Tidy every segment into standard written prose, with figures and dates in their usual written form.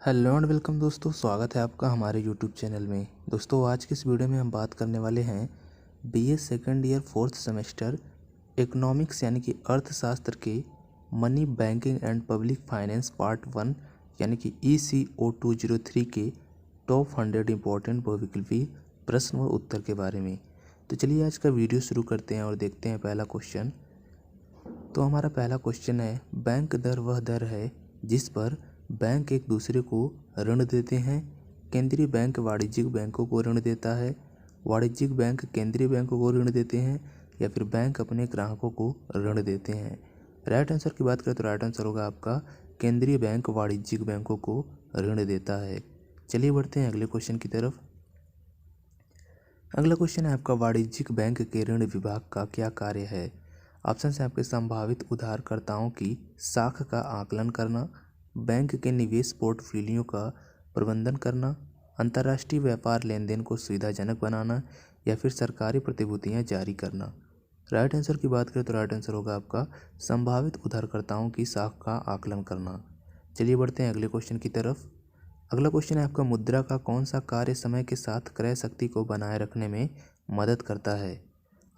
Hello and welcome दोस्तों, स्वागत है आपका हमारे यूट्यूब चैनल में। दोस्तों आज की इस वीडियो में हम बात करने वाले हैं BA second year fourth semester economics यानी कि अर्थशास्त्र के money banking and public finance part 1 यानी कि ECO 203 के टॉप 100 इम्पोर्टेंट बहुविकल्पी प्रश्न व उत्तर के बारे में। तो चलिए आज का वीडियो शुरू करते हैं और देखते हैं पहला क्वेश्चन। तो हमारा पहला क्वेश्चन है, बैंक दर वह दर है जिस पर बैंक एक दूसरे को ऋण देते हैं। केंद्रीय बैंक वाणिज्यिक बैंकों को ऋण देता है, वाणिज्यिक बैंक केंद्रीय बैंकों को ऋण देते हैं, या फिर बैंक अपने ग्राहकों को ऋण देते हैं। राइट आंसर की बात करें तो राइट आंसर होगा आपका केंद्रीय बैंक वाणिज्यिक बैंकों को ऋण देता है। चलिए बढ़ते हैं अगले क्वेश्चन की तरफ। अगला क्वेश्चन है आपका, वाणिज्यिक बैंक के ऋण विभाग का क्या कार्य है। ऑप्शन है आपके, संभावित उधारकर्ताओं की साख का आकलन करना, बैंक के निवेश पोर्टफोलियो का प्रबंधन करना, अंतर्राष्ट्रीय व्यापार लेन देन को सुविधाजनक बनाना, या फिर सरकारी प्रतिभूतियां जारी करना। राइट आंसर की बात करें तो राइट आंसर होगा आपका संभावित उधारकर्ताओं की साख का आकलन करना। चलिए बढ़ते हैं अगले क्वेश्चन की तरफ। अगला क्वेश्चन है आपका, मुद्रा का कौन सा कार्य समय के साथ क्रय शक्ति को बनाए रखने में मदद करता है।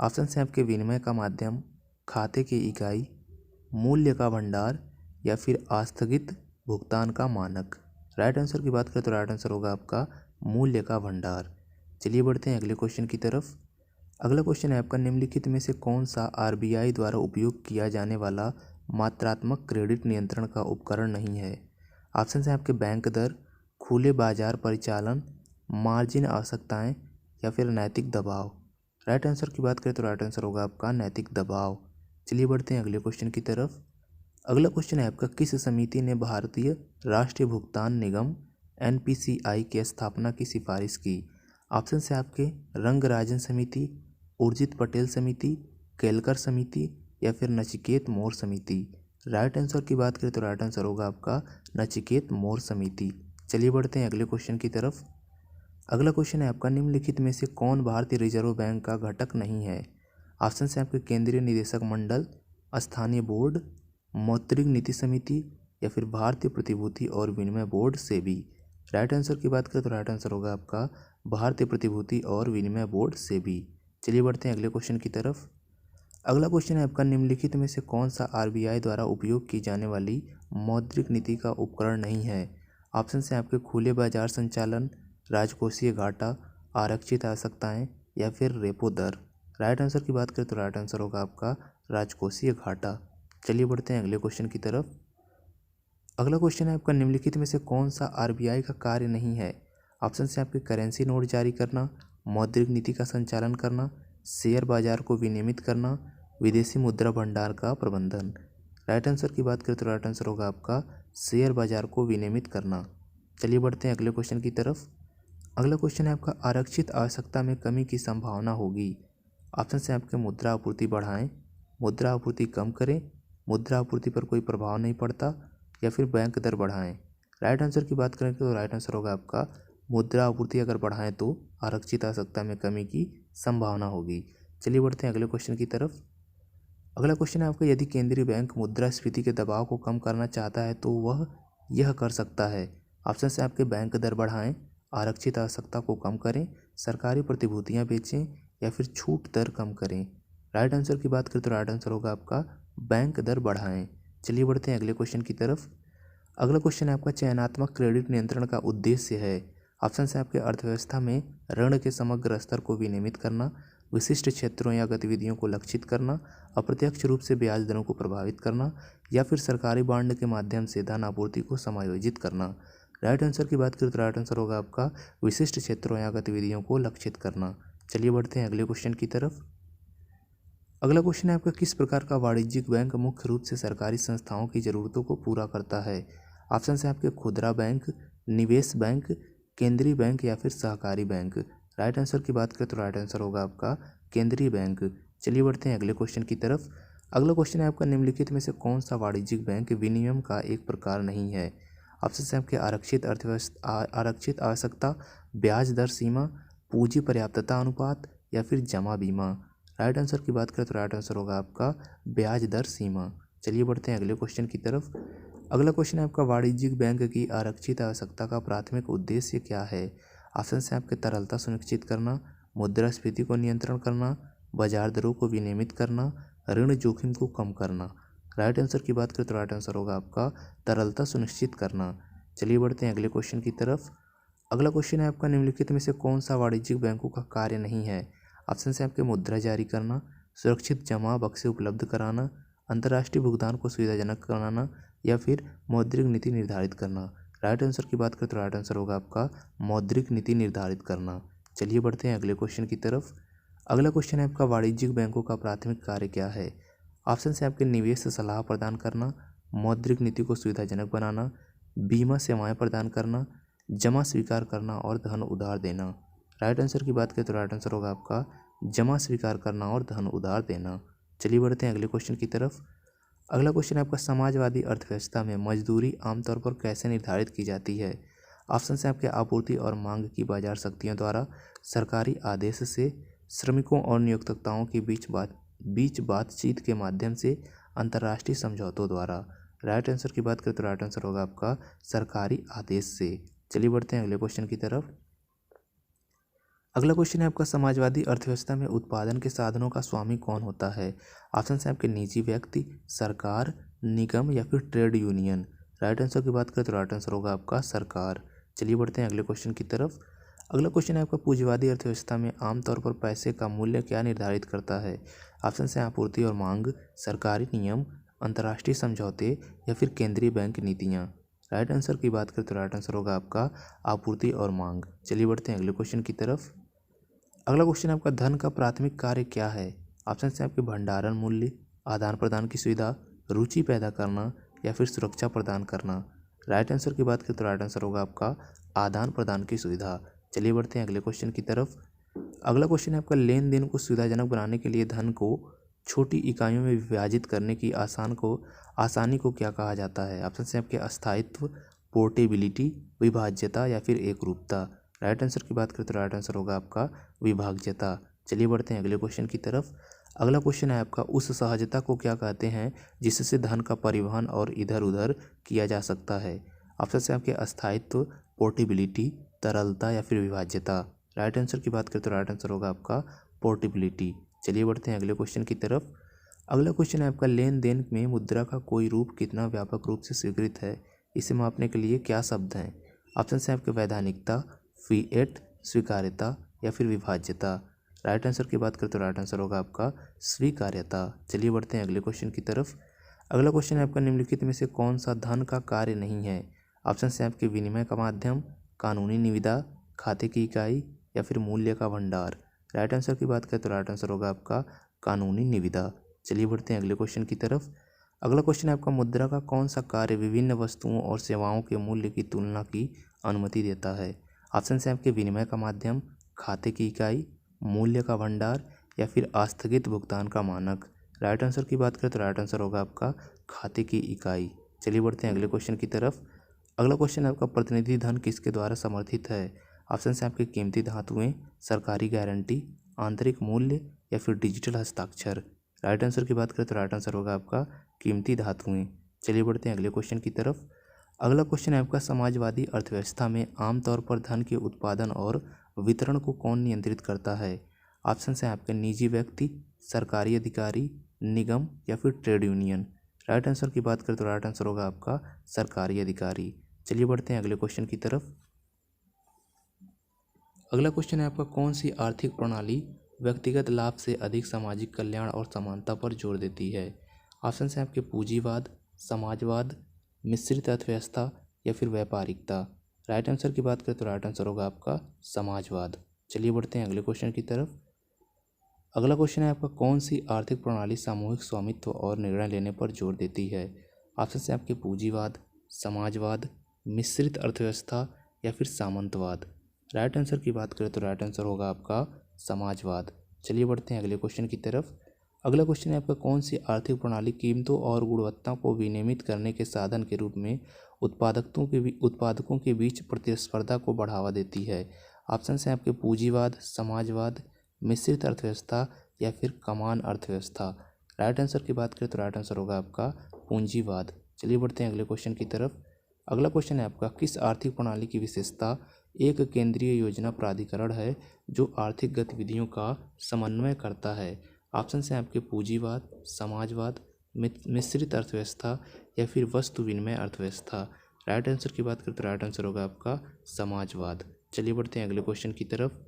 ऑप्शन है आपके, विनिमय का माध्यम, खाते की इकाई, मूल्य का भंडार, या फिर आस्थगित भुगतान का मानक। राइट आंसर की बात करें तो राइट आंसर होगा आपका मूल्य का भंडार। चलिए बढ़ते हैं अगले क्वेश्चन की तरफ। अगला क्वेश्चन है आपका, निम्नलिखित में से कौन सा RBI द्वारा उपयोग किया जाने वाला मात्रात्मक क्रेडिट नियंत्रण का उपकरण नहीं है। ऑप्शन है आपके, बैंक दर, खुले बाजार परिचालन, मार्जिन आवश्यकताएं, या फिर नैतिक दबाव। राइट आंसर की बात करें तो राइट आंसर होगा आपका नैतिक दबाव। चलिए बढ़ते हैं अगले क्वेश्चन की तरफ। अगला क्वेश्चन है आपका, किस समिति ने भारतीय राष्ट्रीय भुगतान निगम NPCI की स्थापना की सिफारिश की। ऑप्शन है आपके, रंगराजन समिति, उर्जित पटेल समिति, केलकर समिति, या फिर नचिकेत मोर समिति। राइट आंसर की बात करें तो राइट आंसर होगा आपका नचिकेत मोर समिति। चलिए बढ़ते हैं अगले क्वेश्चन की तरफ। अगला क्वेश्चन है आपका, निम्नलिखित में से कौन भारतीय रिजर्व बैंक का घटक नहीं है। ऑप्शन है आपके, केंद्रीय निदेशक मंडल, स्थानीय बोर्ड, मौद्रिक नीति समिति, या फिर भारतीय प्रतिभूति और विनिमय बोर्ड SEBI। राइट आंसर की बात करें तो राइट आंसर होगा आपका भारतीय प्रतिभूति और विनिमय बोर्ड SEBI। चलिए बढ़ते हैं अगले क्वेश्चन की तरफ। अगला क्वेश्चन है आपका, निम्नलिखित में से कौन सा RBI द्वारा उपयोग की जाने वाली मौद्रिक नीति का उपकरण नहीं है। ऑप्शन है आपके, खुले बाजार संचालन, राजकोषीय घाटा, आरक्षित आवश्यकताएं, या फिर रेपो दर। राइट आंसर की बात करें तो राइट आंसर होगा आपका राजकोषीय घाटा। चलिए बढ़ते हैं अगले क्वेश्चन की तरफ। अगला क्वेश्चन है आपका, निम्नलिखित में से कौन सा RBI का कार्य नहीं है। ऑप्शन है आपके, करेंसी नोट जारी करना, मौद्रिक नीति का संचालन करना, शेयर बाजार को विनियमित करना, विदेशी मुद्रा भंडार का प्रबंधन। राइट आंसर की बात करें तो राइट आंसर होगा आपका शेयर बाजार को विनियमित करना। चलिए बढ़ते हैं अगले क्वेश्चन की तरफ। अगला क्वेश्चन है आपका, आरक्षित आवश्यकता में कमी की संभावना होगी। ऑप्शन है आपके, मुद्रा आपूर्ति बढ़ाएं, मुद्रा आपूर्ति कम करें, मुद्रा आपूर्ति पर कोई प्रभाव नहीं पड़ता, या फिर बैंक दर बढ़ाएं। राइट आंसर की बात करें तो राइट आंसर होगा आपका मुद्रा आपूर्ति अगर बढ़ाएं तो आरक्षित आवश्यकता में कमी की संभावना होगी। चलिए बढ़ते हैं अगले क्वेश्चन की तरफ। अगला क्वेश्चन है आपका, यदि केंद्रीय बैंक मुद्रास्फीति के दबाव को कम करना चाहता है तो वह यह कर सकता है। ऑप्शन है आपके, बैंक दर बढ़ाएं, आरक्षित आवश्यकता को कम करें, सरकारी प्रतिभूतियां बेचें, या फिर छूट दर कम करें। राइट आंसर की बात करें तो राइट आंसर होगा आपका बैंक दर बढ़ाएं। चलिए बढ़ते हैं अगले क्वेश्चन की तरफ। अगला क्वेश्चन है आपका, चयनात्मक क्रेडिट नियंत्रण का उद्देश्य है। ऑप्शन है आपके, अर्थव्यवस्था में ऋण के समग्र स्तर को विनियमित करना, विशिष्ट क्षेत्रों या गतिविधियों को लक्षित करना, अप्रत्यक्ष रूप से ब्याज दरों को प्रभावित करना, या फिर सरकारी बांड के माध्यम से धन आपूर्ति को समायोजित करना। राइट आंसर की बात करें तो राइट आंसर होगा आपका विशिष्ट क्षेत्रों या गतिविधियों को लक्षित करना। चलिए बढ़ते हैं अगले क्वेश्चन की तरफ। अगला क्वेश्चन है आपका, किस प्रकार का वाणिज्यिक बैंक मुख्य रूप से सरकारी संस्थाओं की ज़रूरतों को पूरा करता है। ऑप्शन है आपके, खुदरा बैंक, निवेश बैंक, केंद्रीय बैंक, या फिर सहकारी बैंक। राइट आंसर की बात करें तो राइट आंसर होगा आपका केंद्रीय बैंक। चलिए बढ़ते हैं अगले क्वेश्चन की तरफ। अगला क्वेश्चन है आपका, निम्नलिखित में से कौन सा वाणिज्यिक बैंक विनियम का एक प्रकार नहीं है। ऑप्शन है आपके, आरक्षित अर्थव्यवस्था, आरक्षित आवश्यकता, ब्याज दर सीमा, पूंजी पर्याप्तता अनुपात, या फिर जमा बीमा। राइट आंसर की बात करें तो राइट आंसर होगा आपका ब्याज दर सीमा। चलिए बढ़ते हैं अगले क्वेश्चन की तरफ। अगला क्वेश्चन है आपका वाणिज्यिक बैंक की आरक्षित आवश्यकता का प्राथमिक उद्देश्य क्या है। ऑप्शन है आपके तरलता सुनिश्चित करना, मुद्रास्फीति को नियंत्रण करना, बाजार दरों को विनियमित करना, ऋण जोखिम को कम करना। राइट आंसर की बात करें तो राइट आंसर होगा आपका तरलता सुनिश्चित करना। चलिए बढ़ते हैं अगले क्वेश्चन की तरफ। अगला क्वेश्चन है आपका निम्नलिखित में से कौन सा वाणिज्यिक बैंकों का कार्य नहीं है। ऑप्शन है आपके मुद्रा जारी करना, सुरक्षित जमा बक्से उपलब्ध कराना, अंतर्राष्ट्रीय भुगतान को सुविधाजनक बनाना या फिर मौद्रिक नीति निर्धारित करना। राइट आंसर की बात करें तो राइट आंसर होगा आपका मौद्रिक नीति निर्धारित करना। चलिए बढ़ते हैं अगले क्वेश्चन की तरफ। अगला क्वेश्चन है आपका वाणिज्यिक बैंकों का प्राथमिक कार्य क्या है। ऑप्शन है आपके निवेश सलाह प्रदान करना, मौद्रिक नीति को सुविधाजनक बनाना, बीमा सेवाएं प्रदान करना, जमा स्वीकार करना और धन उधार देना। राइट आंसर की बात करें तो राइट आंसर होगा आपका जमा स्वीकार करना और धन उधार देना। चलिए बढ़ते हैं अगले क्वेश्चन की तरफ। अगला क्वेश्चन है आपका समाजवादी अर्थव्यवस्था में मजदूरी आमतौर पर कैसे निर्धारित की जाती है। ऑप्शन है आपके आपूर्ति और मांग की बाजार शक्तियों द्वारा, सरकारी आदेश से, श्रमिकों और नियोक्ताओं के बीच बातचीत के माध्यम से, अंतर्राष्ट्रीय समझौतों द्वारा। राइट आंसर की बात करें तो राइट आंसर होगा आपका सरकारी आदेश से। चलिए बढ़ते हैं अगले क्वेश्चन की तरफ। अगला क्वेश्चन है आपका समाजवादी अर्थव्यवस्था में उत्पादन के साधनों का स्वामी कौन होता है। ऑप्शन है आपके निजी व्यक्ति, सरकार, निगम या फिर ट्रेड यूनियन। राइट आंसर की बात करें तो राइट आंसर होगा आपका सरकार। चलिए बढ़ते हैं अगले क्वेश्चन की तरफ। अगला क्वेश्चन है आपका पूंजीवादी अर्थव्यवस्था में आमतौर पर पैसे का मूल्य क्या निर्धारित करता है। ऑप्शन है आपूर्ति और मांग, सरकारी नियम, अंतर्राष्ट्रीय समझौते या फिर केंद्रीय बैंक नीतियाँ। राइट आंसर की बात करें तो राइट आंसर होगा आपका आपूर्ति और मांग। चलिए बढ़ते हैं अगले क्वेश्चन की तरफ। अगला क्वेश्चन आपका धन का प्राथमिक कार्य क्या है। ऑप्शन है आपके भंडारण मूल्य, आदान प्रदान की सुविधा, रुचि पैदा करना या फिर सुरक्षा प्रदान करना। राइट आंसर की बात करें तो राइट आंसर होगा आपका आदान प्रदान की सुविधा। चलिए बढ़ते हैं अगले क्वेश्चन की तरफ। अगला क्वेश्चन है आपका लेन देन को सुविधाजनक बनाने के लिए धन को छोटी इकाइयों में विभाजित करने की आसानी को क्या कहा जाता है। ऑप्शन है आपके अस्थायित्व, पोर्टेबिलिटी, विभाज्यता या फिर एकरूपता। राइट आंसर की बात करें तो राइट आंसर होगा आपका विभाज्यता। चलिए बढ़ते हैं अगले क्वेश्चन की तरफ। अगला क्वेश्चन है आपका उस सहजता को क्या कहते हैं जिससे धन का परिवहन और इधर उधर किया जा सकता है। ऑप्शन है आपके अस्थायित्व, पोर्टेबिलिटी, तरलता या फिर विभाज्यता। राइट आंसर की बात करें तो राइट आंसर होगा आपका पोर्टेबिलिटी। चलिए बढ़ते हैं अगले क्वेश्चन की तरफ। अगला क्वेश्चन है आपका लेन देन में मुद्रा का कोई रूप कितना व्यापक रूप से स्वीकृत है, इसे मापने के लिए क्या शब्द हैं। ऑप्शन है आपके वैधानिकता, फिएट, स्वीकार्यता या फिर विभाज्यता। राइट आंसर की बात करें तो राइट आंसर होगा आपका स्वीकार्यता। चलिए बढ़ते हैं अगले क्वेश्चन की तरफ। अगला क्वेश्चन है आपका निम्नलिखित में से कौन सा धन का कार्य नहीं है। ऑप्शन है आपके विनिमय का माध्यम, कानूनी निविदा, खाते की इकाई या फिर मूल्य का भंडार। राइट आंसर की बात करें तो राइट आंसर होगा आपका कानूनी निविदा। चलिए बढ़ते हैं अगले क्वेश्चन की तरफ। अगला क्वेश्चन है आपका मुद्रा का कौन सा कार्य विभिन्न वस्तुओं और सेवाओं के मूल्य की तुलना की अनुमति देता है। ऑप्शन है आपके विनिमय का माध्यम, खाते की इकाई, मूल्य का भंडार या फिर आस्थगित भुगतान का मानक। राइट आंसर की बात करें तो राइट आंसर होगा आपका खाते की इकाई। चलिए बढ़ते हैं अगले क्वेश्चन की तरफ। अगला क्वेश्चन है आपका प्रतिनिधि धन किसके द्वारा समर्थित है। ऑप्शन है आपके कीमती धातुएं, सरकारी गारंटी, आंतरिक मूल्य या फिर डिजिटल हस्ताक्षर। राइट आंसर की बात करें तो राइट आंसर होगा आपका कीमती धातुएं। चलिए बढ़ते हैं अगले क्वेश्चन की तरफ। अगला क्वेश्चन है आपका समाजवादी अर्थव्यवस्था में आमतौर पर धन के उत्पादन और वितरण को कौन नियंत्रित करता है। ऑप्शन है आपके निजी व्यक्ति, सरकारी अधिकारी, निगम या फिर ट्रेड यूनियन। राइट आंसर की बात करें तो राइट आंसर होगा आपका सरकारी अधिकारी। चलिए बढ़ते हैं अगले क्वेश्चन की तरफ। अगला क्वेश्चन है आपका कौन सी आर्थिक प्रणाली व्यक्तिगत लाभ से अधिक सामाजिक कल्याण और समानता पर जोर देती है। ऑप्शन है आपके पूंजीवाद, समाजवाद, मिश्रित अर्थव्यवस्था या फिर व्यापारिकता। राइट आंसर की बात करें तो राइट आंसर होगा आपका समाजवाद। चलिए बढ़ते हैं अगले क्वेश्चन की तरफ। अगला क्वेश्चन है आपका कौन सी आर्थिक प्रणाली सामूहिक स्वामित्व और निर्णय लेने पर जोर देती है। ऑप्शन है आपके पूंजीवाद, समाजवाद, मिश्रित अर्थव्यवस्था या फिर सामंतवाद। राइट आंसर की बात करें तो राइट आंसर होगा आपका समाजवाद। चलिए बढ़ते हैं अगले क्वेश्चन की तरफ। अगला क्वेश्चन है आपका कौन सी आर्थिक प्रणाली कीमतों और गुणवत्ता को विनियमित करने के साधन के रूप में उत्पादकों के बीच प्रतिस्पर्धा को बढ़ावा देती है। ऑप्शन है आपके पूंजीवाद, समाजवाद, मिश्रित अर्थव्यवस्था या फिर कमान अर्थव्यवस्था। राइट आंसर की बात करें तो राइट आंसर होगा आपका पूंजीवाद। चलिए बढ़ते हैं अगले क्वेश्चन की तरफ। अगला क्वेश्चन है आपका, किस आर्थिक प्रणाली की विशेषता एक केंद्रीय योजना प्राधिकरण है जो आर्थिक गतिविधियों का समन्वय करता है? ऑप्शन है आपके पूंजीवाद, समाजवाद, मिश्रित अर्थव्यवस्था या फिर वस्तु विनिमय अर्थव्यवस्था। राइट आंसर की बात करते हैं, राइट आंसर होगा आपका समाजवाद। चलिए बढ़ते हैं अगले क्वेश्चन की तरफ।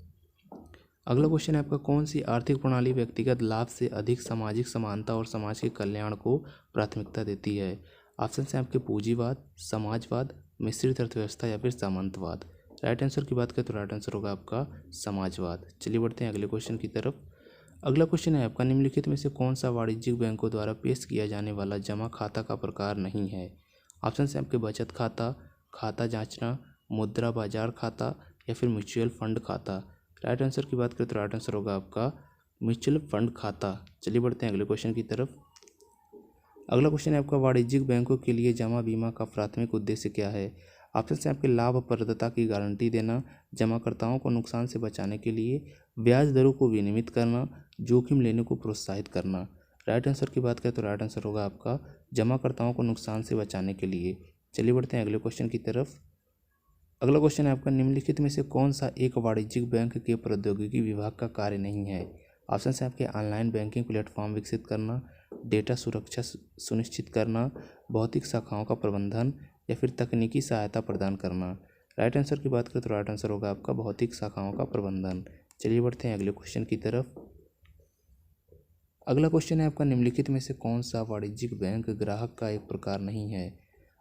अगला क्वेश्चन है आपका, कौन सी आर्थिक प्रणाली व्यक्तिगत लाभ से अधिक सामाजिक समानता और समाज के कल्याण को प्राथमिकता देती है? ऑप्शन है आपके पूंजीवाद, समाजवाद, मिश्रित अर्थव्यवस्था या फिर सामंतवाद। राइट आंसर की बात करें तो राइट आंसर होगा आपका समाजवाद। चलिए बढ़ते हैं अगले क्वेश्चन की तरफ। अगला क्वेश्चन है आपका, निम्नलिखित में से कौन सा वाणिज्यिक बैंकों द्वारा पेश किया जाने वाला जमा खाता का प्रकार नहीं है? ऑप्शन है आपके बचत खाता, खाता जांचना, मुद्रा बाजार खाता या फिर म्यूचुअल फंड खाता। राइट आंसर की बात करें तो राइट आंसर होगा आपका म्यूचुअल फंड खाता। चलिए बढ़ते हैं अगले क्वेश्चन की तरफ। अगला क्वेश्चन है आपका, वाणिज्यिक बैंकों के लिए जमा बीमा का प्राथमिक उद्देश्य क्या है? ऑप्शन है आपके लाभप्रदता की गारंटी देना, जमाकर्ताओं को नुकसान से बचाने के लिए, ब्याज दरों को विनियमित करना, जोखिम लेने को प्रोत्साहित करना। राइट आंसर की बात करें तो राइट आंसर होगा आपका जमाकर्ताओं को नुकसान से बचाने के लिए। चलिए बढ़ते हैं अगले क्वेश्चन की तरफ। अगला क्वेश्चन है आपका, निम्नलिखित में से कौन सा एक वाणिज्यिक बैंक के प्रौद्योगिकी विभाग का कार्य नहीं है? ऑप्शन है आपके ऑनलाइन बैंकिंग प्लेटफॉर्म विकसित करना, डेटा सुरक्षा सुनिश्चित करना, भौतिक शाखाओं का प्रबंधन या फिर तकनीकी सहायता प्रदान करना। राइट आंसर की बात करें तो राइट आंसर होगा आपका भौतिक शाखाओं का प्रबंधन। चलिए बढ़ते हैं अगले क्वेश्चन की तरफ। अगला क्वेश्चन है आपका, निम्नलिखित में से कौन सा वाणिज्यिक बैंक ग्राहक का एक प्रकार नहीं है?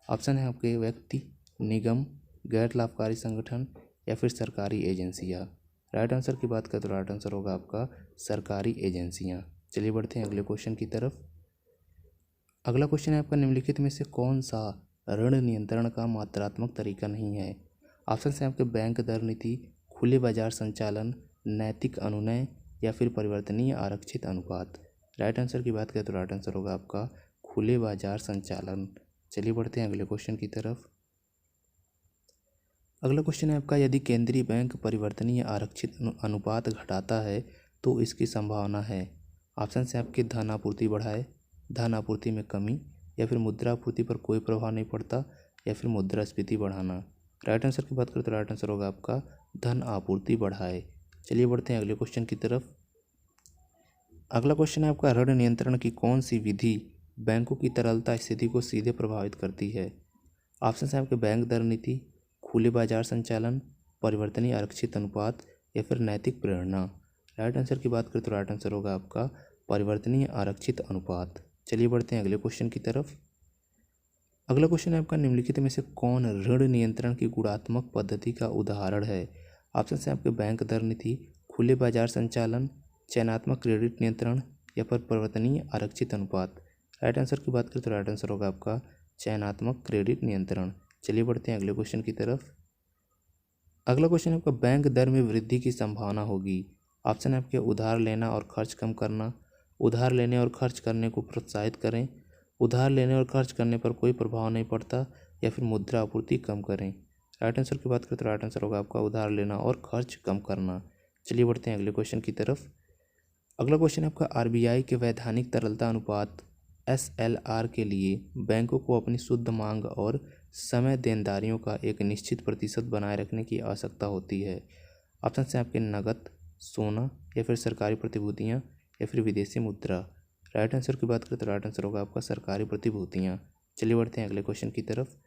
ऑप्शन है आपके व्यक्ति, निगम, गैर लाभकारी संगठन या फिर सरकारी एजेंसियां। राइट आंसर की बात करें तो राइट आंसर होगा आपका सरकारी एजेंसियां। चलिए बढ़ते हैं अगले क्वेश्चन की तरफ। अगला क्वेश्चन है आपका, निम्नलिखित में से कौन सा ऋण नियंत्रण का मात्रात्मक तरीका नहीं है? ऑप्शन है आपके बैंक दर नीति, खुले बाजार संचालन, नैतिक अनुनय या फिर परिवर्तनीय आरक्षित अनुपात। राइट आंसर की बात करें तो राइट आंसर होगा आपका खुले बाजार संचालन। चलिए बढ़ते हैं अगले क्वेश्चन की तरफ। अगला क्वेश्चन है आपका, यदि केंद्रीय बैंक परिवर्तनीय आरक्षित अनुपात घटाता है तो इसकी संभावना है? ऑप्शन है आपके धन आपूर्ति बढ़ाए, धन आपूर्ति में कमी या फिर मुद्रा आपूर्ति पर कोई प्रभाव नहीं पड़ता या फिर मुद्रास्फीति बढ़ाना। राइट आंसर की बात करें तो राइट आंसर होगा आपका धन आपूर्ति बढ़ाए। चलिए बढ़ते हैं अगले क्वेश्चन की तरफ। अगला क्वेश्चन है आपका, ऋण नियंत्रण की कौन सी विधि बैंकों की तरलता स्थिति को सीधे प्रभावित करती है? ऑप्शन है आपके बैंक दर नीति, खुले बाजार संचालन, परिवर्तनीय आरक्षित अनुपात या फिर नैतिक प्रेरणा। राइट आंसर की बात करें तो राइट आंसर होगा आपका परिवर्तनीय आरक्षित अनुपात। चलिए बढ़ते हैं अगले क्वेश्चन की तरफ। अगला क्वेश्चन है आपका, निम्नलिखित में से कौन ऋण नियंत्रण की गुणात्मक पद्धति का उदाहरण है? ऑप्शन है आपके बैंक दर नीति, खुले बाजार संचालन, चयनात्मक क्रेडिट नियंत्रण या फिर परिवर्तनीय आरक्षित अनुपात। राइट आंसर की बात करें तो राइट आंसर होगा आपका चयनात्मक क्रेडिट नियंत्रण। चलिए बढ़ते हैं अगले क्वेश्चन की तरफ। अगला क्वेश्चन है आपका, बैंक दर में वृद्धि की संभावना होगी। ऑप्शन है आपके उधार लेना और खर्च कम करना, उधार लेने और खर्च करने को प्रोत्साहित करें, उधार लेने और खर्च करने पर कोई प्रभाव नहीं पड़ता या फिर मुद्रा आपूर्ति कम करें। राइट आंसर की बात करें तो राइट आंसर होगा आपका उधार लेना और खर्च कम करना। चलिए बढ़ते हैं अगले क्वेश्चन की तरफ। अगला क्वेश्चन है आपका, आरबीआई के वैधानिक तरलता अनुपात SLR के लिए बैंकों को अपनी शुद्ध मांग और समय देनदारियों का एक निश्चित प्रतिशत बनाए रखने की आवश्यकता होती है। ऑप्शन है आपके नकद, सोना या फिर सरकारी प्रतिभूतियाँ या फिर विदेशी मुद्रा। राइट आंसर की बात करें तो राइट आंसर होगा आपका सरकारी प्रतिभूतियाँ। चलिए बढ़ते हैं अगले क्वेश्चन की तरफ।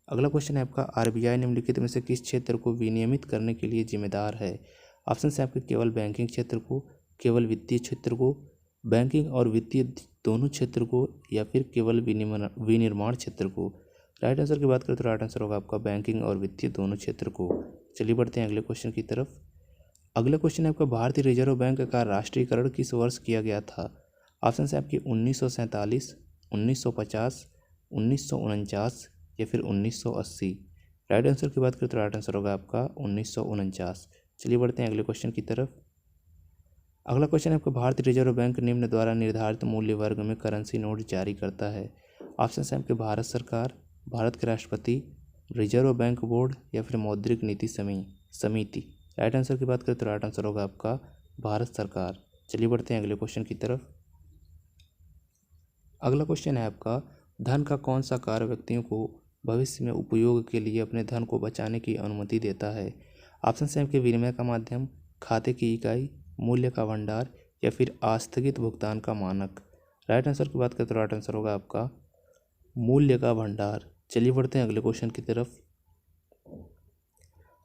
अगला क्वेश्चन है आपका, आरबीआई निम्नलिखित में से किस क्षेत्र को विनियमित करने के लिए जिम्मेदार है? ऑप्शन है आपके केवल बैंकिंग क्षेत्र को, केवल वित्तीय क्षेत्र को, बैंकिंग और वित्तीय दोनों क्षेत्र को या फिर केवल विनिर्माण क्षेत्र को। राइट आंसर की बात करें तो राइट आंसर होगा आपका बैंकिंग और वित्तीय दोनों क्षेत्र को। चलिए बढ़ते हैं अगले क्वेश्चन की तरफ। अगला क्वेश्चन है आपका, भारतीय रिजर्व बैंक का राष्ट्रीयकरण किस वर्ष किया गया था? ऑप्शन है आपकी 1947, 1950, 1949 या फिर 1980। राइट आंसर की बात करें तो राइट आंसर होगा आपका 1949। चलिए बढ़ते हैं अगले क्वेश्चन की तरफ। अगला क्वेश्चन है आपका, भारतीय रिजर्व बैंक निम्न द्वारा निर्धारित मूल्य वर्ग में करेंसी नोट जारी करता है। ऑप्शन है आपके भारत सरकार, भारत के राष्ट्रपति, रिजर्व बैंक बोर्ड या फिर मौद्रिक नीति समिति। राइट आंसर की बात करें तो राइट आंसर होगा आपका भारत सरकार। चलिए बढ़ते हैं अगले क्वेश्चन की तरफ। अगला क्वेश्चन है आपका, धन का कौन सा कार्य व्यक्तियों को भविष्य में उपयोग के लिए अपने धन को बचाने की अनुमति देता है? ऑप्शन से आपके विनिमय का माध्यम, खाते की इकाई, मूल्य का भंडार या फिर आस्थगित भुगतान का मानक। राइट आंसर की बात करें तो राइट आंसर होगा आपका मूल्य का भंडार। चलिए बढ़ते हैं अगले क्वेश्चन की तरफ।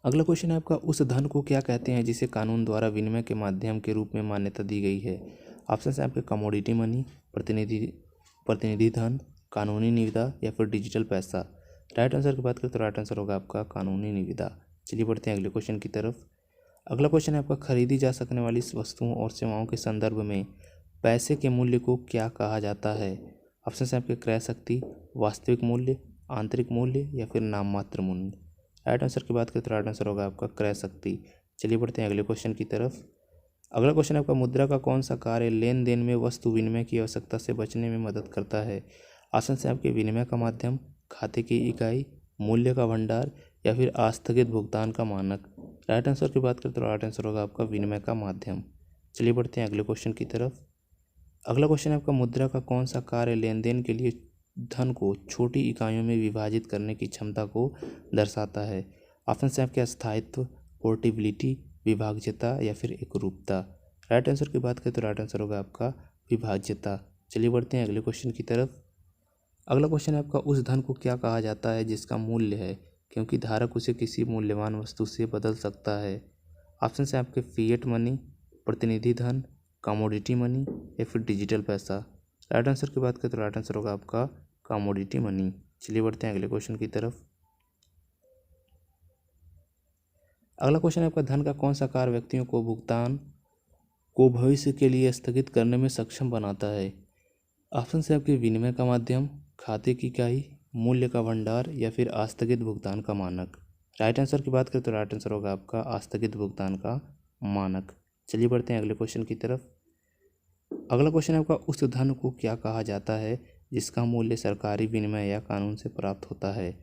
अगला क्वेश्चन है आपका, उस धन को क्या कहते हैं जिसे कानून द्वारा विनिमय के माध्यम के रूप में मान्यता दी गई है? ऑप्शन है आपके कमोडिटी मनी, प्रतिनिधि धन, कानूनी निविदा या फिर डिजिटल पैसा। राइट आंसर की बात करें तो राइट आंसर होगा आपका कानूनी निविदा। चलिए बढ़ते हैं अगले क्वेश्चन की तरफ। अगला क्वेश्चन है आपका, खरीदी जा सकने वाली वस्तुओं और सेवाओं के संदर्भ में पैसे के मूल्य को क्या कहा जाता है? ऑप्शन है आपके क्रय शक्ति, वास्तविक मूल्य, आंतरिक मूल्य या फिर नाममात्र मूल्य। राइट आंसर की बात करें तो राइट आंसर होगा आपका क्रय शक्ति। चलिए बढ़ते हैं अगले क्वेश्चन की तरफ। अगला क्वेश्चन आपका, मुद्रा का कौन सा कार्य लेन देन में वस्तु विनिमय की आवश्यकता से बचने में मदद करता है? ऑप्शन से आपके विनिमय का माध्यम, खाते की इकाई, मूल्य का भंडार या फिर आस्थगित भुगतान का मानक। राइट आंसर की बात करें तो राइट आंसर होगा आपका विनिमय का माध्यम। चलिए बढ़ते हैं अगले क्वेश्चन की तरफ। अगला क्वेश्चन है आपका, मुद्रा का कौन सा कार्य लेन देन के लिए धन को छोटी इकाइयों में विभाजित करने की क्षमता को दर्शाता है? ऑप्शन से आपके स्थायित्व, पोर्टेबिलिटी, विभाज्यता या फिर एकरूपता। राइट आंसर की बात करें तो राइट आंसर होगा आपका विभाज्यता। चलिए बढ़ते हैं अगले क्वेश्चन की तरफ। अगला क्वेश्चन है आपका, उस धन को क्या कहा जाता है जिसका मूल्य है क्योंकि धारक उसे किसी मूल्यवान वस्तु से बदल सकता है? ऑप्शन से आपके फिएट मनी, प्रतिनिधि धन, कमोडिटी मनी या फिर डिजिटल पैसा। राइट आंसर की बात करें तो राइट आंसर होगा आपका कमोडिटी मनी। चलिए बढ़ते हैं अगले क्वेश्चन की तरफ। अगला क्वेश्चन है आपका, धन का कौन सा कार्य व्यक्तियों को भुगतान को भविष्य के लिए स्थगित करने में सक्षम बनाता है? ऑप्शन से आपके विनिमय का माध्यम, खाते की इकाई, मूल्य का भंडार या फिर आस्थगित भुगतान का मानक। राइट आंसर की बात करें तो राइट आंसर होगा आपका आस्थगित भुगतान का मानक। चलिए बढ़ते हैं अगले क्वेश्चन की तरफ। अगला क्वेश्चन है आपका, उस धन को क्या कहा जाता है जिसका मूल्य सरकारी विनिमय या कानून से प्राप्त होता है?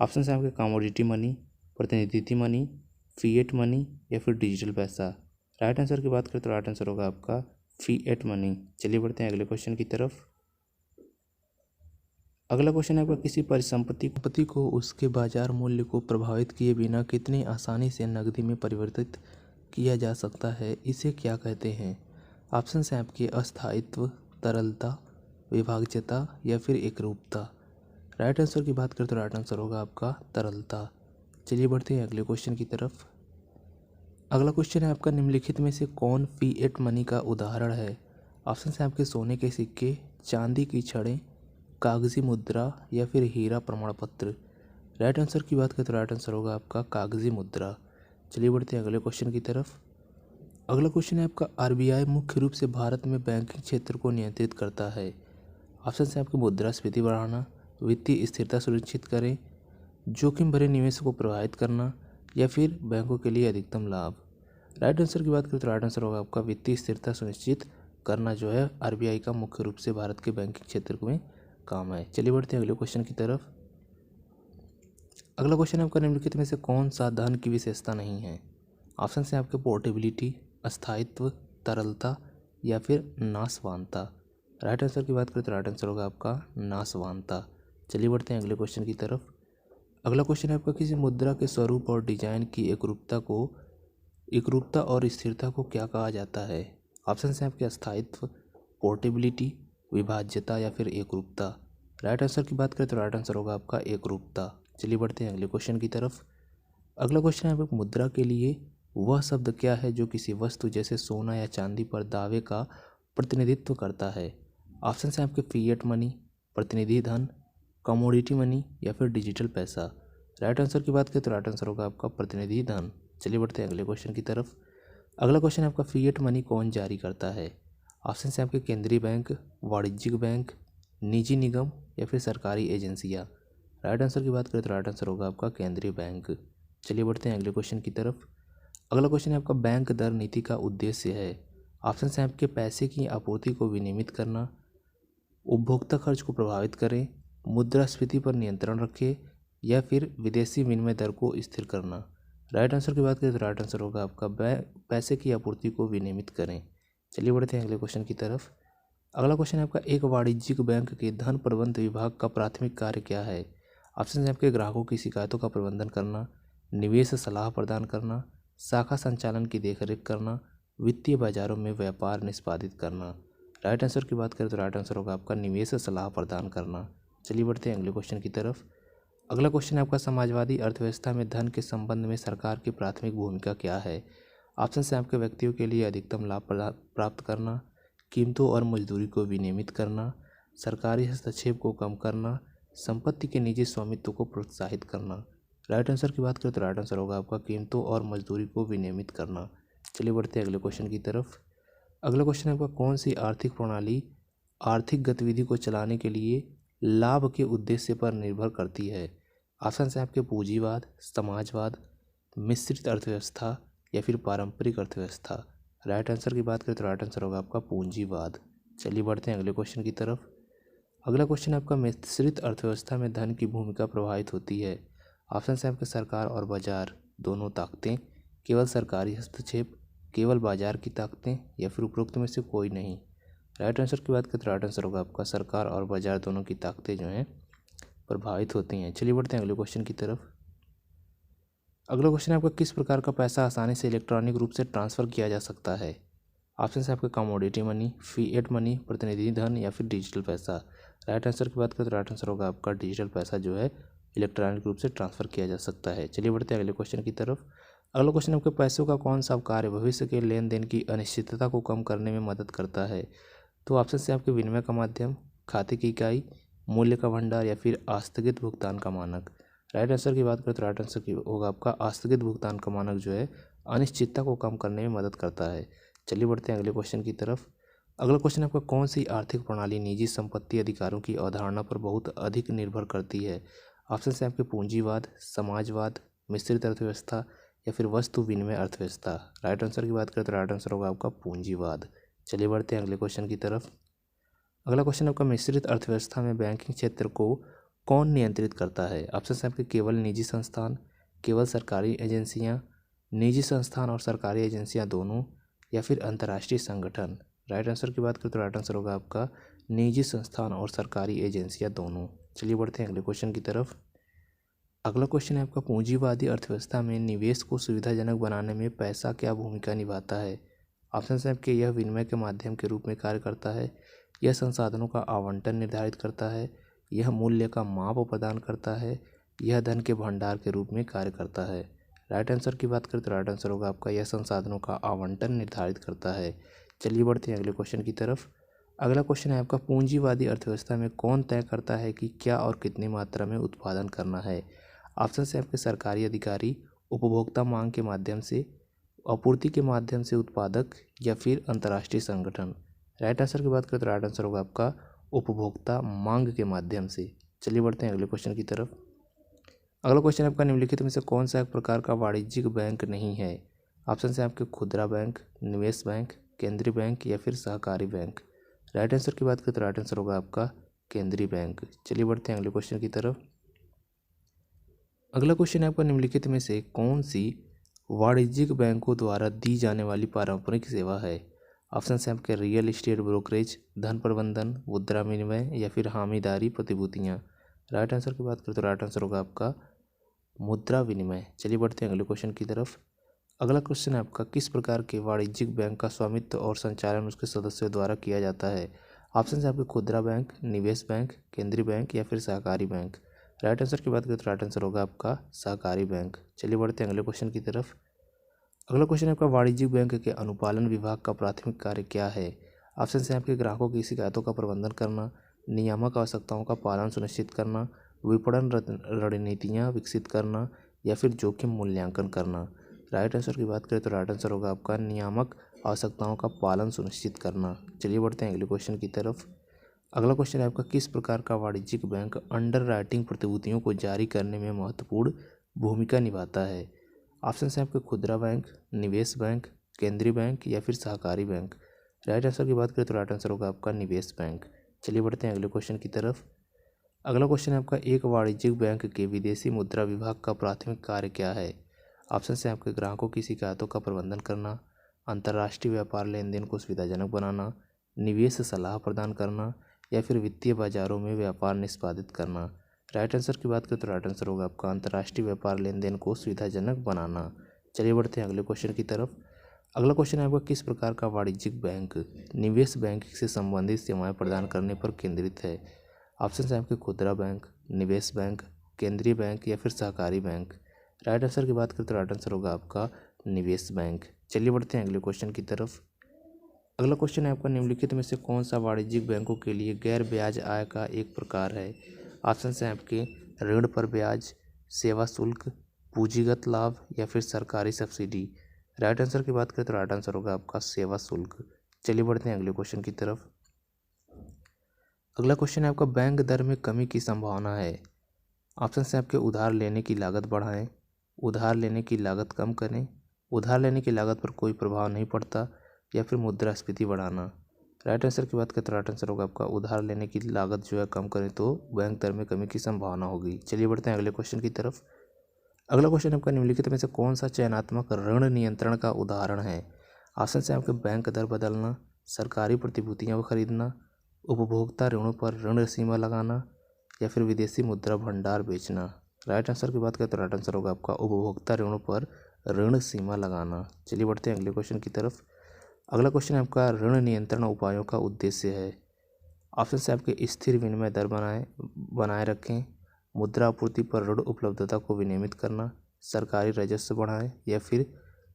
ऑप्शन है आपके कमोडिटी मनी, प्रतिनिधि मनी, फिएट मनी या फिर डिजिटल पैसा। राइट आंसर की बात करें तो राइट आंसर होगा आपका फिएट मनी। चलिए बढ़ते हैं अगले क्वेश्चन की तरफ। अगला क्वेश्चन है आपका, किसी परिसंपत्ति को उसके बाजार मूल्य को प्रभावित किए बिना कितनी आसानी से नकदी में परिवर्तित किया जा सकता है, इसे क्या कहते हैं? ऑप्शन है आपके अस्थायित्व, तरलता, विभाज्यता या फिर एकरूपता। राइट आंसर की बात करें तो राइट आंसर होगा आपका तरलता। चलिए बढ़ते हैं अगले क्वेश्चन की तरफ। अगला क्वेश्चन है आपका, निम्नलिखित में से कौन फिएट मनी का उदाहरण है? ऑप्शन है आपके सोने के सिक्के, चांदी की छड़ें, कागजी मुद्रा या फिर हीरा प्रमाण पत्र। राइट आंसर की बात करें तो राइट आंसर होगा आपका कागजी मुद्रा। चलिए बढ़ते हैं अगले क्वेश्चन की तरफ। अगला क्वेश्चन है आपका, आरबीआई मुख्य रूप से भारत में बैंकिंग क्षेत्र को नियंत्रित करता है। ऑप्शन है आपके मुद्रास्फीति बढ़ाना, वित्तीय स्थिरता सुनिश्चित करें, जोखिम भरे निवेश को प्रभावित करना या फिर बैंकों के लिए अधिकतम लाभ। राइट आंसर की बात करें तो राइट आंसर होगा आपका वित्तीय स्थिरता सुनिश्चित करना जो है आरबीआई का मुख्य रूप से भारत के बैंकिंग क्षेत्र में काम है। चलिए बढ़ते हैं अगले क्वेश्चन की तरफ। अगला क्वेश्चन है आपका, निम्नलिखित में से कौन सा धन की विशेषता नहीं है? ऑप्शन है आपके पोर्टेबिलिटी, अस्थायित्व, तरलता या फिर नाशवानता। राइट आंसर की बात करें तो राइट आंसर होगा आपका नाशवानता। चलिए बढ़ते हैं अगले क्वेश्चन की तरफ। अगला क्वेश्चन है आपका, किसी मुद्रा के स्वरूप और डिजाइन की एकरूपता और स्थिरता को क्या कहा जाता है? ऑप्शन है आपके अस्थायित्व, पोर्टेबिलिटी, विभाज्यता या फिर एकरूपता। राइट आंसर की बात करें तो राइट आंसर होगा आपका एकरूपता। चलिए बढ़ते हैं अगले क्वेश्चन की तरफ। अगला क्वेश्चन है आपका, मुद्रा के लिए वह शब्द क्या है जो किसी वस्तु जैसे सोना या चांदी पर दावे का प्रतिनिधित्व करता है? ऑप्शन है आपके फिएट मनी, प्रतिनिधि धन, कमोडिटी मनी या फिर डिजिटल पैसा। राइट आंसर की बात करें तो राइट आंसर होगा आपका प्रतिनिधि धन। चलिए बढ़ते हैं अगले क्वेश्चन की तरफ। अगला क्वेश्चन है आपका, फिएट मनी कौन जारी करता है? ऑप्शन है आपके केंद्रीय बैंक, वाणिज्यिक बैंक, निजी निगम या फिर सरकारी एजेंसियाँ। राइट आंसर की बात करें तो राइट आंसर होगा आपका केंद्रीय बैंक। चलिए बढ़ते हैं अगले क्वेश्चन की तरफ। अगला क्वेश्चन है आपका, बैंक दर नीति का उद्देश्य है? ऑप्शन है आपके पैसे की आपूर्ति को विनियमित करना, उपभोक्ता खर्च को प्रभावित करें, मुद्रास्फीति पर नियंत्रण रखें या फिर विदेशी विनिमय दर को स्थिर करना। राइट आंसर की बात करें तो राइट आंसर होगा आपका पैसे की आपूर्ति को विनियमित करें। चलिए बढ़ते हैं अगले क्वेश्चन की तरफ। अगला क्वेश्चन है आपका, एक वाणिज्यिक बैंक के धन प्रबंधन विभाग का प्राथमिक कार्य क्या है? ऑप्शन है आपके, ग्राहकों की शिकायतों का प्रबंधन करना, निवेश सलाह प्रदान करना, शाखा संचालन की देखरेख करना, वित्तीय बाजारों में व्यापार निष्पादित करना। राइट आंसर की बात करें तो राइट आंसर होगा आपका निवेश सलाह प्रदान करना। चलिए बढ़ते हैं अगले क्वेश्चन की तरफ। अगला क्वेश्चन है आपका, समाजवादी अर्थव्यवस्था में धन के संबंध में सरकार की प्राथमिक भूमिका क्या है? ऑप्शन है आपके, व्यक्तियों के लिए अधिकतम लाभ प्राप्त करना, कीमतों और मजदूरी को विनियमित करना, सरकारी हस्तक्षेप को कम करना, संपत्ति के निजी स्वामित्व को प्रोत्साहित करना। राइट आंसर की बात करें तो राइट आंसर होगा आपका कीमतों और मजदूरी को विनियमित करना। चलिए बढ़ते हैं अगले क्वेश्चन की तरफ। अगला क्वेश्चन है आपका, कौन सी आर्थिक प्रणाली आर्थिक गतिविधि को चलाने के लिए लाभ के उद्देश्य पर निर्भर करती है? ऑप्शन है आपके, पूंजीवाद, समाजवाद, मिश्रित अर्थव्यवस्था या फिर पारंपरिक अर्थव्यवस्था। राइट आंसर की बात करें तो राइट आंसर होगा आपका पूंजीवाद। चलिए बढ़ते हैं अगले क्वेश्चन की तरफ। अगला क्वेश्चन है आपका, मिश्रित अर्थव्यवस्था में धन की भूमिका प्रभावित होती है? ऑप्शन है आपके, सरकार और बाजार दोनों ताकतें, केवल सरकारी हस्तक्षेप, केवल बाजार की ताकतें या फिर उपरोक्त में से कोई नहीं। राइट आंसर की बात करें तो राइट आंसर होगा आपका सरकार और बाजार दोनों की ताकतें जो हैं प्रभावित होती हैं। चलिए बढ़ते हैं अगले क्वेश्चन की तरफ। अगला क्वेश्चन है आपका, किस प्रकार का पैसा आसानी से इलेक्ट्रॉनिक रूप से ट्रांसफ़र किया जा सकता है? ऑप्शन है आपके, कमोडिटी मनी, फिएट मनी, प्रतिनिधि धन या फिर डिजिटल पैसा। राइट आंसर की बात करें तो राइट आंसर होगा आपका डिजिटल पैसा जो है इलेक्ट्रॉनिक रूप से ट्रांसफ़र किया जा सकता है। चलिए बढ़ते हैं अगले क्वेश्चन की तरफ। अगला क्वेश्चन आपके, पैसों का कौन सा कार्य भविष्य के लेन देन की अनिश्चितता को कम करने में मदद करता है? तो ऑप्शन से आपके, विनिमय का माध्यम, खाते की इकाई, मूल्य का भंडार या फिर आस्थगित भुगतान का मानक। राइट आंसर की बात करें तो राइट आंसर की होगा आपका आस्थगित भुगतान का मानक जो है अनिश्चितता को कम करने में मदद करता है। चलिए बढ़ते हैं अगले क्वेश्चन की तरफ। अगला क्वेश्चन आपका, कौन सी आर्थिक प्रणाली निजी संपत्ति अधिकारों की अवधारणा पर बहुत अधिक निर्भर करती है? ऑप्शन है आपके, पूंजीवाद, समाजवाद, मिश्रित अर्थव्यवस्था या फिर वस्तु विनिमय अर्थव्यवस्था। राइट आंसर की बात करें तो राइट आंसर होगा आपका पूंजीवाद। चलिए बढ़ते हैं अगले क्वेश्चन की तरफ। अगला क्वेश्चन आपका, मिश्रित अर्थव्यवस्था में बैंकिंग क्षेत्र को कौन नियंत्रित करता है? ऑप्शन है आपके, केवल निजी संस्थान, केवल सरकारी एजेंसियां, निजी संस्थान और सरकारी एजेंसियां दोनों या फिर अंतर्राष्ट्रीय संगठन। राइट आंसर की बात करें तो राइट आंसर होगा आपका निजी संस्थान और सरकारी एजेंसियां दोनों। चलिए बढ़ते हैं अगले क्वेश्चन की तरफ। अगला क्वेश्चन है आपका, पूंजीवादी अर्थव्यवस्था में निवेश को सुविधाजनक बनाने में पैसा क्या भूमिका निभाता है? ऑप्शन है आपके, यह विनिमय के माध्यम के रूप में कार्य करता है, यह संसाधनों का आवंटन निर्धारित करता है, यह मूल्य का माप प्रदान करता है, यह धन के भंडार के रूप में कार्य करता है। राइट आंसर की बात करें तो राइट आंसर होगा आपका, यह संसाधनों का आवंटन निर्धारित करता है। चलिए बढ़ते हैं अगले क्वेश्चन की तरफ। अगला क्वेश्चन है आपका, पूंजीवादी अर्थव्यवस्था में कौन तय करता है कि क्या और कितनी मात्रा में उत्पादन करना है? ऑप्शन है आपके, सरकारी अधिकारी, उपभोक्ता मांग के माध्यम से, आपूर्ति के माध्यम से उत्पादक या फिर अंतर्राष्ट्रीय संगठन। राइट आंसर की बात करें तो राइट आंसर होगा आपका उपभोक्ता मांग के माध्यम से। चलिए बढ़ते हैं अगले क्वेश्चन की तरफ। अगला क्वेश्चन आपका, निम्नलिखित में से कौन सा एक प्रकार का वाणिज्यिक बैंक नहीं है? ऑप्शन है आपके, खुदरा बैंक, निवेश बैंक, केंद्रीय बैंक या फिर सहकारी बैंक। राइट आंसर की बात करें तो राइट आंसर होगा आपका केंद्रीय बैंक। चलिए बढ़ते हैं अगले क्वेश्चन की तरफ। अगला क्वेश्चन है आपका, निम्नलिखित में से कौन सी वाणिज्यिक बैंकों द्वारा दी जाने वाली पारंपरिक सेवा है? ऑप्शन है आपके, रियल एस्टेट ब्रोकरेज, धन प्रबंधन, मुद्रा विनिमय या फिर हामीदारी प्रतिभूतियाँ। राइट आंसर की बात करें तो राइट आंसर होगा आपका मुद्रा विनिमय। चलिए बढ़ते हैं अगले क्वेश्चन की तरफ। अगला क्वेश्चन है आपका, किस प्रकार के वाणिज्यिक बैंक का स्वामित्व और संचालन उसके सदस्यों द्वारा किया जाता है? ऑप्शन है आपके, खुदरा बैंक, निवेश बैंक, केंद्रीय बैंक या फिर सहकारी बैंक। राइट आंसर की बात करें तो राइट आंसर होगा आपका सहकारी बैंक। चलिए बढ़ते हैं अगले क्वेश्चन की तरफ। अगला क्वेश्चन है आपका, वाणिज्यिक बैंक के अनुपालन विभाग का प्राथमिक कार्य क्या है? ऑप्शन है आपके, ग्राहकों की शिकायतों का प्रबंधन करना, नियामक आवश्यकताओं का पालन सुनिश्चित करना, विपणन रणनीतियाँ विकसित करना या फिर जोखिम मूल्यांकन करना। राइट आंसर की बात करें तो राइट आंसर होगा आपका नियामक आवश्यकताओं का पालन सुनिश्चित करना। चलिए बढ़ते हैं अगले क्वेश्चन की तरफ। अगला क्वेश्चन है आपका, किस प्रकार का वाणिज्यिक बैंक अंडर राइटिंग प्रतिभूतियों को जारी करने में महत्वपूर्ण भूमिका निभाता है? ऑप्शन है आपके, खुदरा बैंक, निवेश बैंक, केंद्रीय बैंक या फिर सहकारी बैंक। राइट आंसर की बात करें तो राइट आंसर होगा आपका निवेश बैंक। चलिए बढ़ते हैं अगले क्वेश्चन की तरफ। अगला क्वेश्चन है आपका, एक वाणिज्यिक बैंक के विदेशी मुद्रा विभाग का प्राथमिक कार्य क्या है? ऑप्शन है आपके, ग्राहकों की शिकायतों का प्रबंधन करना, अंतर्राष्ट्रीय व्यापार लेन देन को सुविधाजनक बनाना, निवेश सलाह प्रदान करना या फिर वित्तीय बाजारों में व्यापार निष्पादित करना। राइट आंसर की बात करें तो राइट आंसर होगा आपका अंतर्राष्ट्रीय व्यापार लेन देन को सुविधाजनक बनाना। चलिए बढ़ते हैं अगले क्वेश्चन की तरफ। अगला क्वेश्चन है आपका, किस प्रकार का वाणिज्यिक बैंक निवेश बैंकिंग से संबंधित सेवाएं प्रदान करने पर केंद्रित है? ऑप्शन है आपके खुदरा बैंक, निवेश बैंक, केंद्रीय बैंक या फिर सहकारी बैंक। राइट आंसर की बात करें तो राइट आंसर होगा आपका निवेश बैंक। चलिए बढ़ते हैं अगले क्वेश्चन की तरफ। अगला क्वेश्चन है आपका, निम्नलिखित में से कौन सा वाणिज्यिक बैंकों के लिए गैर ब्याज आय का एक प्रकार है? ऑप्शन हैं आपके ऋण पर ब्याज, सेवा शुल्क, पूंजीगत लाभ या फिर सरकारी सब्सिडी। राइट आंसर की बात करें तो राइट आंसर होगा आपका सेवा शुल्क। चलिए बढ़ते हैं अगले क्वेश्चन की तरफ। अगला क्वेश्चन है आपका, बैंक दर में कमी की संभावना है। ऑप्शन है आपके उधार लेने की लागत बढ़ाएं, उधार लेने की लागत कम करें, उधार लेने की लागत पर कोई प्रभाव नहीं पड़ता या फिर मुद्रास्फीति बढ़ाना। राइट आंसर की बात करें तो राइट आंसर होगा आपका उधार लेने की लागत जो है कम करें तो बैंक दर में कमी की संभावना होगी। चलिए बढ़ते हैं अगले क्वेश्चन की तरफ। अगला क्वेश्चन आपका, निम्नलिखित में से कौन सा चयनात्मक ऋण नियंत्रण का उदाहरण है? ऑप्शन है आपके बैंक दर बदलना, सरकारी प्रतिभूतियां खरीदना, उपभोक्ता ऋणों पर ऋण सीमा लगाना या फिर विदेशी मुद्रा भंडार बेचना। राइट आंसर की बात करें तो राइट आंसर होगा आपका उपभोक्ता ऋणों पर ऋण सीमा लगाना। चलिए बढ़ते हैं अगले क्वेश्चन की तरफ। अगला क्वेश्चन आपका, ऋण नियंत्रण उपायों का उद्देश्य है। ऑप्शन से आपके स्थिर विनिमय दर बनाए रखें, मुद्रा आपूर्ति पर ऋण उपलब्धता को विनियमित करना, सरकारी राजस्व बढ़ाएं या फिर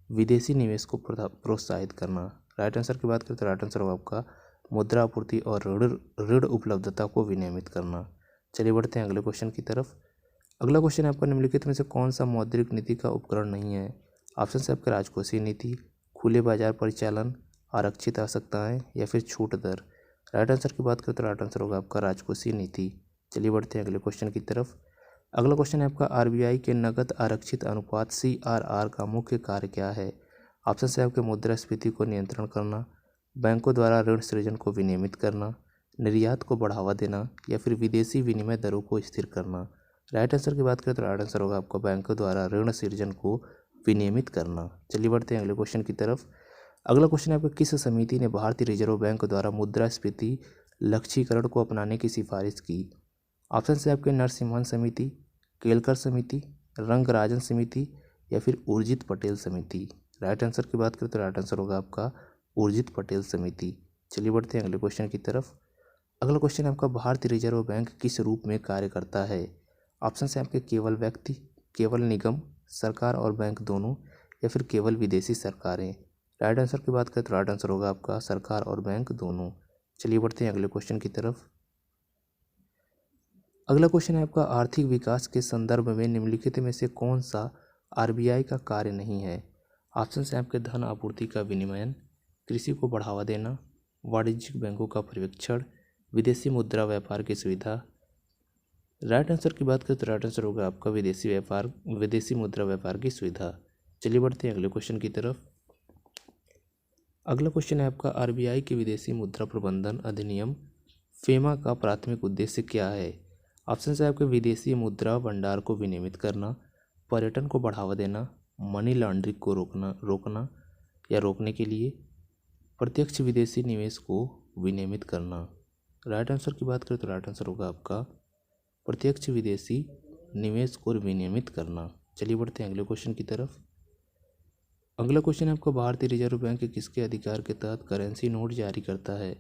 विदेशी निवेश को प्रोत्साहित करना। राइट आंसर की बात करें तो राइट आंसर होगा आपका मुद्रा आपूर्ति और ऋण उपलब्धता को विनियमित करना। चलिए बढ़ते हैं अगले क्वेश्चन की तरफ। अगला क्वेश्चन है आपका, निम्नलिखित में से कौन सा मौद्रिक नीति का उपकरण नहीं है? ऑप्शन है आपके राजकोषीय नीति, खुले बाजार परिचालन, आरक्षित आवश्यकताएं या फिर छूट दर। राइट आंसर की बात करें तो राइट आंसर होगा आपका राजकोषीय नीति। चलिए बढ़ते हैं अगले क्वेश्चन की तरफ। अगला क्वेश्चन है आपका, आरबीआई के नकद आरक्षित अनुपात CRR का मुख्य कार्य क्या है? ऑप्शन है आपके मुद्रास्फीति को नियंत्रण करना, बैंकों द्वारा ऋण सृजन को विनियमित करना, निर्यात को बढ़ावा देना या फिर विदेशी विनिमय दरों को स्थिर करना। राइट आंसर की बात करें तो राइट आंसर होगा आपका बैंकों द्वारा ऋण सृजन को विनियमित करना। चलिए बढ़ते हैं अगले क्वेश्चन की तरफ। अगला क्वेश्चन है आपका, किस समिति ने भारतीय रिजर्व बैंक द्वारा मुद्रास्फीति लक्ष्यीकरण को अपनाने की सिफारिश की? ऑप्शन है आपके नरसिम्हन समिति, केलकर समिति, रंगराजन समिति या फिर उर्जित पटेल समिति। राइट आंसर की बात करें तो राइट आंसर होगा आपका उर्जित पटेल समिति। चलिए बढ़ते हैं अगले क्वेश्चन की तरफ। अगला क्वेश्चन है आपका, भारतीय रिजर्व बैंक किस रूप में कार्य करता है? ऑप्शन है आपके केवल व्यक्ति, केवल निगम, सरकार और बैंक दोनों या फिर केवल विदेशी सरकारें। राइट आंसर की बात करें तो राइट आंसर होगा आपका सरकार और बैंक दोनों। चलिए बढ़ते हैं अगले क्वेश्चन की तरफ। अगला क्वेश्चन है आपका, आर्थिक विकास के संदर्भ में निम्नलिखित में से कौन सा आरबीआई का कार्य नहीं है? ऑप्शन है आपके धन आपूर्ति का विनियमन, कृषि को बढ़ावा देना, वाणिज्यिक बैंकों का पर्यवेक्षण, विदेशी मुद्रा व्यापार की सुविधा। राइट आंसर की बात करें तो राइट आंसर होगा आपका विदेशी मुद्रा व्यापार की सुविधा। चलिए बढ़ते हैं अगले क्वेश्चन की तरफ। अगला क्वेश्चन है आपका, आरबीआई के विदेशी मुद्रा प्रबंधन अधिनियम फेमा का प्राथमिक उद्देश्य क्या है? ऑप्शन है आपके विदेशी मुद्रा भंडार को विनियमित करना, पर्यटन को बढ़ावा देना, मनी लॉन्ड्रिंग को रोकना या रोकने के लिए, प्रत्यक्ष विदेशी निवेश को विनियमित करना। राइट आंसर की बात करें तो राइट आंसर होगा आपका प्रत्यक्ष विदेशी निवेश को विनियमित करना। चलिए बढ़ते हैं अगले क्वेश्चन की तरफ। अगला क्वेश्चन है आपका, भारतीय रिजर्व बैंक किसके अधिकार के तहत करेंसी नोट जारी करता है?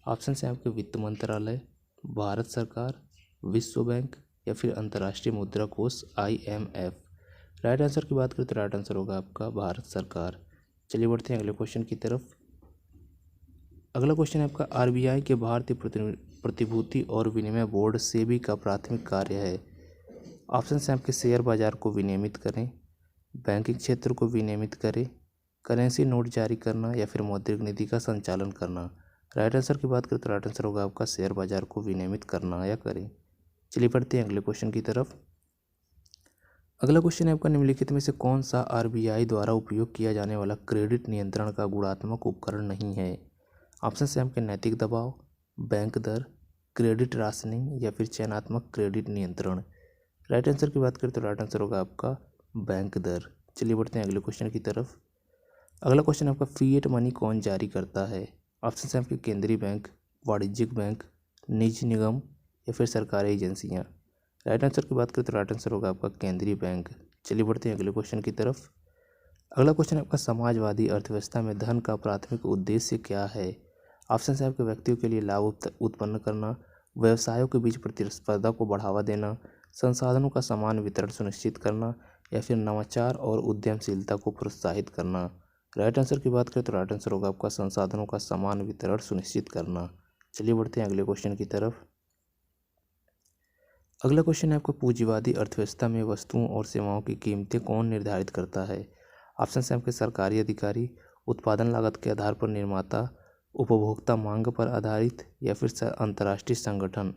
ऑप्शन है आपके वित्त मंत्रालय, भारत सरकार, विश्व बैंक या फिर अंतर्राष्ट्रीय मुद्रा कोष IMF। राइट आंसर की बात करें तो राइट आंसर होगा आपका भारत सरकार। चलिए बढ़ते हैं अगले क्वेश्चन की तरफ। अगला क्वेश्चन है आपका, आरबीआई के भारतीय प्रतिभूति और विनिमय बोर्ड सेबी का प्राथमिक कार्य है? ऑप्शन है आपके शेयर बाजार को विनियमित करें, बैंकिंग क्षेत्र को विनियमित करें, करेंसी नोट जारी करना या फिर मौद्रिक नीति का संचालन करना। राइट आंसर की बात करें तो राइट आंसर होगा आपका शेयर बाजार को विनियमित करना या करें। चलिए बढ़ते हैं अगले क्वेश्चन की तरफ। अगला क्वेश्चन है आपका, निम्नलिखित में से कौन सा आरबीआई द्वारा उपयोग किया जाने वाला क्रेडिट नियंत्रण का गुणात्मक उपकरण नहीं है? ऑप्शन है आपके नैतिक दबाव, बैंक दर, क्रेडिट राशनिंग या फिर चयनात्मक क्रेडिट नियंत्रण। राइट आंसर की बात करें तो राइट आंसर होगा आपका बैंक दर। चलिए बढ़ते हैं अगले क्वेश्चन की तरफ। अगला क्वेश्चन आपका, फिएट मनी कौन जारी करता है? ऑप्शन है आपके केंद्रीय बैंक, वाणिज्यिक बैंक, निजी निगम या फिर सरकारी एजेंसियां। राइट आंसर की बात करें तो राइट आंसर होगा आपका केंद्रीय बैंक। चलिए बढ़ते हैं अगले क्वेश्चन की तरफ। अगला क्वेश्चन आपका समाजवादी अर्थव्यवस्था में धन का प्राथमिक उद्देश्य क्या है। ऑप्शन है आपके व्यक्तियों के लिए लाभ उत्पन्न करना, व्यवसायों के बीच प्रतिस्पर्धा को बढ़ावा देना, संसाधनों का समान वितरण सुनिश्चित करना या फिर नवाचार और उद्यमशीलता को प्रोत्साहित करना। राइट आंसर की बात करें तो राइट आंसर होगा आपका संसाधनों का समान वितरण सुनिश्चित करना। चलिए बढ़ते हैं अगले क्वेश्चन की तरफ। अगला क्वेश्चन है आपका पूंजीवादी अर्थव्यवस्था में वस्तुओं और सेवाओं की कीमतें कौन निर्धारित करता है। ऑप्शन है आपके सरकारी अधिकारी, उत्पादन लागत के आधार पर निर्माता, उपभोक्ता मांग पर आधारित या फिर अंतर्राष्ट्रीय संगठन।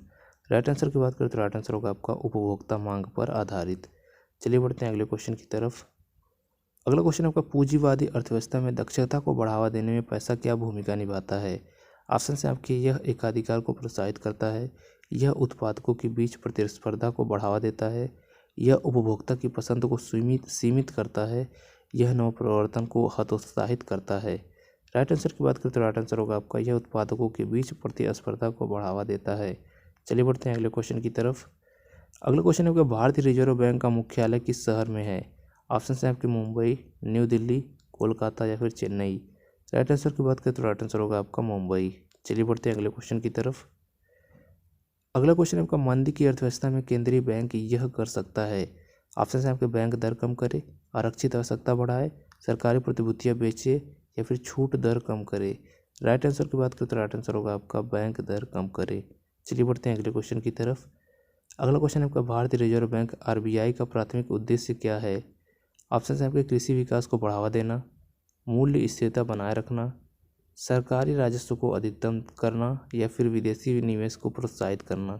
राइट आंसर की बात करें तो राइट आंसर होगा आपका उपभोक्ता मांग पर आधारित। चलिए बढ़ते हैं अगले क्वेश्चन की तरफ। अगला क्वेश्चन आपका पूंजीवादी अर्थव्यवस्था में दक्षता को बढ़ावा देने में पैसा क्या भूमिका निभाता है। ऑप्शन है आपके यह एकाधिकार को प्रोत्साहित करता है, यह उत्पादकों के बीच प्रतिस्पर्धा को बढ़ावा देता है, यह उपभोक्ता की पसंद को सीमित करता है, यह नवप्रवर्तन को हतोत्साहित करता है। राइट आंसर की बात करें तो राइट आंसर होगा आपका यह उत्पादकों के बीच प्रतिस्पर्धा को बढ़ावा देता है। चलिए बढ़ते हैं अगले क्वेश्चन की तरफ। अगला क्वेश्चन है आपका भारतीय रिजर्व बैंक का मुख्यालय किस शहर में है। ऑप्शन है आपके मुंबई, न्यू दिल्ली, कोलकाता या फिर चेन्नई। राइट आंसर की बात करें तो राइट आंसर होगा आपका मुंबई। चलिए बढ़ते हैं अगले क्वेश्चन की तरफ। अगला क्वेश्चन आपका मंदी की अर्थव्यवस्था में केंद्रीय बैंक यह कर सकता है। ऑप्शन है आपके बैंक दर कम करे, आरक्षित आवश्यकता बढ़ाए, सरकारी प्रतिभूतियां बेचे या फिर छूट दर कम करे। राइट आंसर की बात करें तो राइट आंसर होगा आपका बैंक दर कम करे। चलिए बढ़ते हैं अगले क्वेश्चन की तरफ। अगला क्वेश्चन आपका भारतीय रिजर्व बैंक आरबीआई का प्राथमिक उद्देश्य क्या है। ऑप्शन है आपके कृषि विकास को बढ़ावा देना, मूल्य स्थिरता बनाए रखना, सरकारी राजस्व को अधिकतम करना या फिर विदेशी निवेश को प्रोत्साहित करना।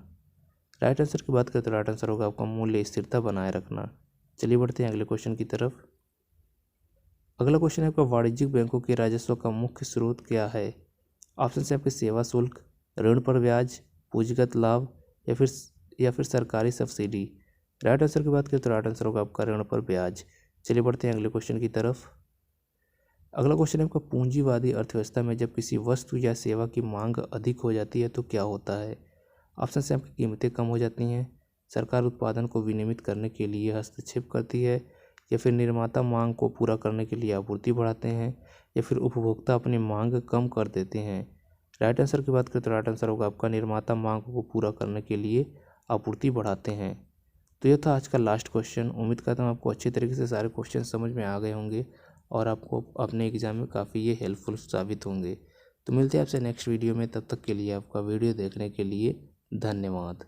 राइट आंसर की बात करें तो राइट आंसर होगा आपका मूल्य स्थिरता बनाए रखना। चलिए बढ़ते हैं अगले क्वेश्चन की तरफ। अगला क्वेश्चन है आपका वाणिज्यिक बैंकों के राजस्व का मुख्य स्रोत क्या है। ऑप्शन है आपके सेवा शुल्क, ऋण पर ब्याज, पूंजीगत लाभ या फिर सरकारी सब्सिडी। राइट आंसर की बात करें तो राइट आंसर होगा आपका ऋण पर ब्याज। चलिए बढ़ते हैं अगले क्वेश्चन की तरफ। अगला क्वेश्चन है आपका पूंजीवादी अर्थव्यवस्था में जब किसी वस्तु या सेवा की मांग अधिक हो जाती है तो क्या होता है। ऑप्शन से आपकी कीमतें कम हो जाती हैं, सरकार उत्पादन को विनियमित करने के लिए हस्तक्षेप करती है या फिर निर्माता मांग को पूरा करने के लिए आपूर्ति बढ़ाते हैं या फिर उपभोक्ता अपनी मांग कम कर देते हैं। राइट आंसर की बात करें तो राइट आंसर होगा आपका निर्माता मांग को पूरा करने के लिए आपूर्ति बढ़ाते हैं। तो यह था आज का लास्ट क्वेश्चन। उम्मीद करता हूँ आपको अच्छी तरीके से सारे क्वेश्चन समझ में आ गए होंगे और आपको अपने एग्ज़ाम में काफ़ी ये हेल्पफुल साबित होंगे। तो मिलते हैं आपसे नेक्स्ट वीडियो में, तब तक के लिए आपका वीडियो देखने के लिए धन्यवाद।